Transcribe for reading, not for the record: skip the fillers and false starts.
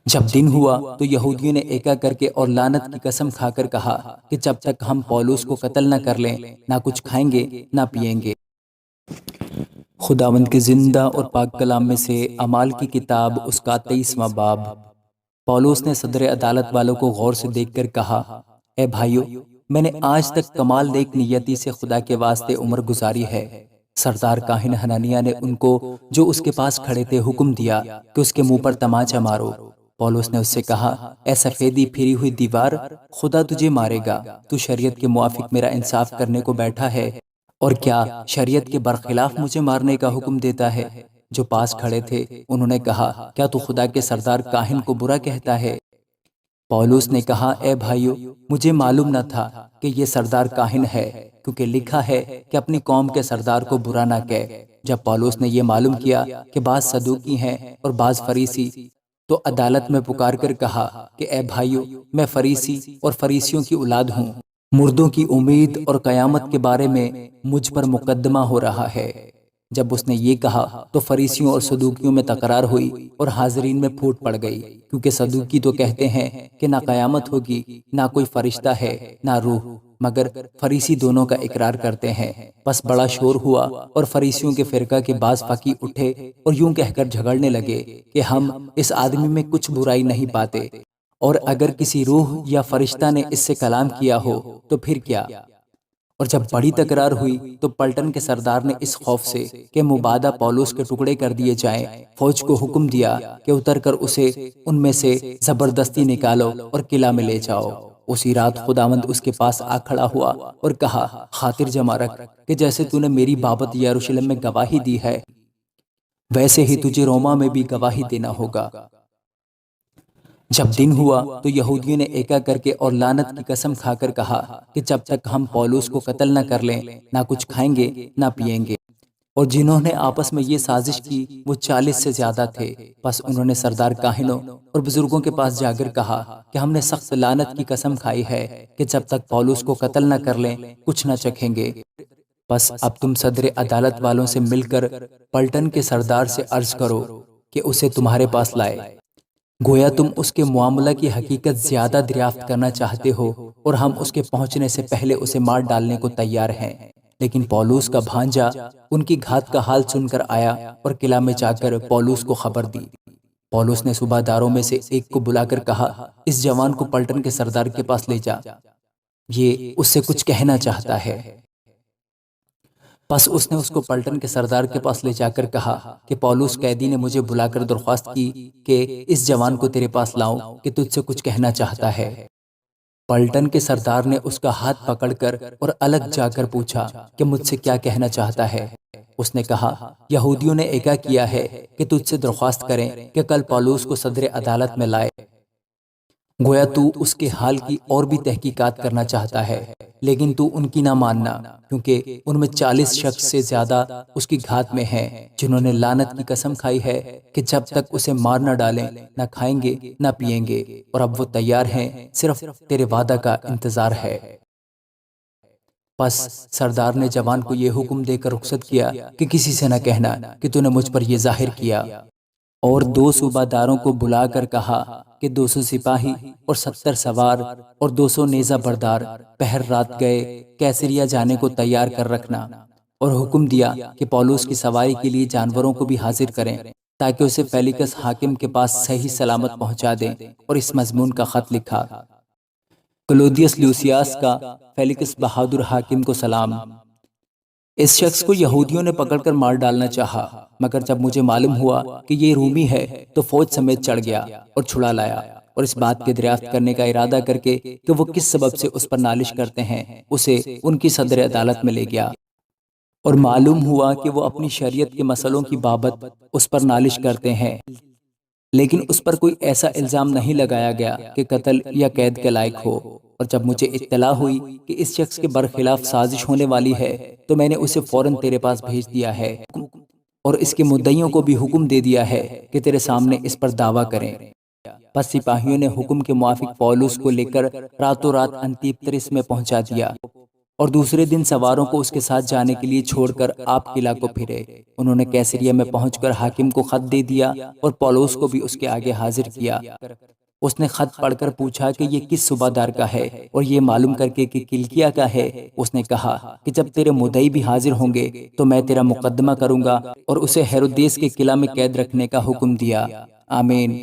جب دن ہوا تو یہودیوں نے ایکا کر کے اور لعنت کی قسم کھا کر کہا کہ جب تک ہم پولس کو قتل نہ کر لیں نہ کچھ کھائیں گے نہ پئیں گے۔ خداوند کے زندہ اور پاک کلام میں سے اعمال کی کتاب اس کا 23واں باب۔ پولس نے صدر عدالت والوں کو غور سے دیکھ کر کہا، اے بھائیو، میں نے آج تک کمال نیک نیتی سے خدا کے واسطے عمر گزاری ہے۔ سردار کاہن حنانیہ نے ان کو جو اس کے پاس کھڑے تھے حکم دیا کہ اس کے منہ پر تماچا مارو۔ پولس نے اس سے کہا، اے سفیدی پھری ہوئی دیوار، خدا تجھے مارے گا۔ تو شریعت کے موافق میرا انصاف کرنے کو بیٹھا ہے، اور کیا شریعت کے برخلاف مجھے مارنے کا حکم دیتا ہے؟ جو پاس کھڑے تھے انہوں نے کہا، کیا تو خدا کے سردار کاہن کو برا کہتا ہے؟ پولس نے کہا، اے بھائیو، مجھے معلوم نہ تھا کہ یہ سردار کاہن ہے، کیونکہ لکھا ہے کہ اپنی قوم کے سردار کو برا نہ کہہ۔ جب پولس نے یہ معلوم کیا کہ بعض صدوقی ہیں اور بعض فریسی، تو عدالت میں پکار کر کہا کہ اے بھائیو، میں فریسی اور فریسیوں کی اولاد ہوں۔ مردوں کی امید اور قیامت کے بارے میں مجھ پر مقدمہ ہو رہا ہے۔ جب اس نے یہ کہا تو فریسیوں اور صدوقیوں میں تکرار ہوئی اور حاضرین میں پھوٹ پڑ گئی، کیونکہ صدوقی تو کہتے ہیں کہ نہ قیامت ہوگی، نہ کوئی فرشتہ ہے، نہ روح، مگر فریسی دونوں کا اقرار کرتے ہیں۔ بس بڑا شور ہوا اور فریسیوں کے فرقہ کے بعض فقیہ اٹھے اور یوں کہہ کر جھگڑنے لگے کہ ہم اس آدمی میں کچھ برائی نہیں پاتے، اور اگر کسی روح یا فرشتہ نے اس سے کلام کیا ہو تو پھر کیا؟ اور جب بڑی تکرار ہوئی تو پلٹن کے سردار نے اس خوف سے کہ مبادا پولس کے ٹکڑے کر دیے جائیں، فوج کو حکم دیا کہ اتر کر اسے ان میں سے زبردستی نکالو اور قلعہ میں لے جاؤ۔ اسی رات خداوند اس کے پاس آ کھڑا ہوا اور کہا، خاطر جمع رکھ کہ جیسے تو نے میری بابت یروشلم میں گواہی دی ہے، ویسے ہی تجھے روما میں بھی گواہی دینا ہوگا۔ جب دن ہوا تو یہودیوں نے ایکا کر کے اور لعنت کی قسم کھا کر کہا کہ جب تک ہم پولس کو قتل نہ کر لیں نہ کچھ کھائیں گے نہ پئیں گے۔ اور جنہوں نے آپس میں یہ سازش کی وہ 40 سے زیادہ تھے۔ پس انہوں نے سردار کاہنوں اور بزرگوں کے پاس جا کر کہا کہ ہم نے سخت لعنت کی قسم کھائی ہے کہ جب تک پولس کو قتل نہ کر لیں کچھ نہ چکھیں گے۔ بس اب تم صدر عدالت والوں سے مل کر پلٹن کے سردار سے عرض کرو کہ اسے تمہارے پاس لائے، گویا تم اس کے معاملہ کی حقیقت زیادہ دریافت کرنا چاہتے ہو، اور ہم اس کے پہنچنے سے پہلے اسے مار ڈالنے کو تیار ہیں۔ لیکن پولس کا بھانجا ان کی گھات کا حال سن کر آیا اور قلعہ میں جا کر پولس کو خبر دی۔ پولس نے صوبہ داروں میں سے ایک کو بلا کر کہا، اس جوان کو پلٹن کے سردار کے پاس لے جا، یہ اس سے کچھ کہنا چاہتا ہے۔ پس اس نے اس کو پلٹن کے سردار کے پاس لے جا کر کہا کہ پولس قیدی نے مجھے بلا کر درخواست کی کہ اس جوان کو تیرے پاس لاؤں کہ تجھ سے کچھ کہنا چاہتا ہے۔ پلٹن کے سردار نے اس کا ہاتھ پکڑ کر اور الگ جا کر پوچھا کہ مجھ سے کیا کہنا چاہتا ہے۔ اس نے کہا، یہودیوں نے ایکا کیا ہے کہ تجھ سے درخواست کریں کہ کل پولس کو صدر عدالت میں لائے، گویا تو اس کے حال کی اور بھی تحقیقات کرنا چاہتا ہے، لیکن تو ان کی نہ ماننا، کیونکہ ان میں 40 شخص سے زیادہ اس کی گھات میں ہیں، جنہوں نے لعنت کی قسم کھائی ہے کہ جب تک اسے مار نہ ڈالیں نہ کھائیں گے نہ پئیں گے، اور اب وہ تیار ہیں، صرف تیرے وعدہ کا انتظار ہے۔ پس سردار نے جوان کو یہ حکم دے کر رخصت کیا کہ کسی سے نہ کہنا کہ تو نے مجھ پر یہ ظاہر کیا، اور 2 صوبہ داروں کو بلا کر کہا کہ 200 سپاہی اور 70 سوار اور 200 نیزہ بردار پہر رات گئے کیسریا جانے کو تیار کر رکھنا، اور حکم دیا کہ پولس کی سواری کے لیے جانوروں کو بھی حاضر کریں تاکہ اسے فیلکس حاکم کے پاس صحیح سلامت پہنچا دیں۔ اور اس مضمون کا خط لکھا، کلودیس لوسیاس کا فیلکس بہادر حاکم کو سلام۔ اس شخص کو یہودیوں نے پکڑ کر مار ڈالنا چاہا، مگر جب مجھے معلوم ہوا کہ یہ رومی ہے تو فوج سمیت چڑھ گیا اور چھڑا لایا، اور اس بات کے دریافت کرنے کا ارادہ کر کے کہ وہ کس سبب سے اس پر نالش کرتے ہیں، اسے ان کی صدر عدالت میں لے گیا، اور معلوم ہوا کہ وہ اپنی شریعت کے مسئلوں کی بابت اس پر نالش کرتے ہیں، لیکن اس پر کوئی ایسا الزام نہیں لگایا گیا کہ قتل یا قید کے لائق ہو۔ اور جب مجھے اطلاع ہوئی کہ اس شخص کے برخلاف سازش ہونے والی ہے تو میں نے اسے فوراً تیرے پاس بھیج دیا ہے، اور اس کے مدعیوں کو بھی حکم دے دیا ہے کہ تیرے سامنے اس پر دعویٰ کریں۔ پس سپاہیوں نے حکم کے موافق پولس کو لے کر راتوں رات انتیپترس میں پہنچا دیا، اور دوسرے دن سواروں کو اس کے ساتھ جانے کے لیے چھوڑ کر آپ قلعہ کو پھرے۔ انہوں نے کیسریہ میں پہنچ کر حاکم کو خط دے دیا اور پولس کو بھی اس کے آگے حاضر کیا۔ اس نے خط پڑھ کر پوچھا کہ یہ کس صوبہ دار کا ہے، اور یہ معلوم کر کے کہ کلکیا کا ہے، اس نے کہا کہ جب تیرے مدعی بھی حاضر ہوں گے تو میں تیرا مقدمہ کروں گا، اور اسے ہیرودیس کے قلعہ میں قید رکھنے کا حکم دیا۔ آمین۔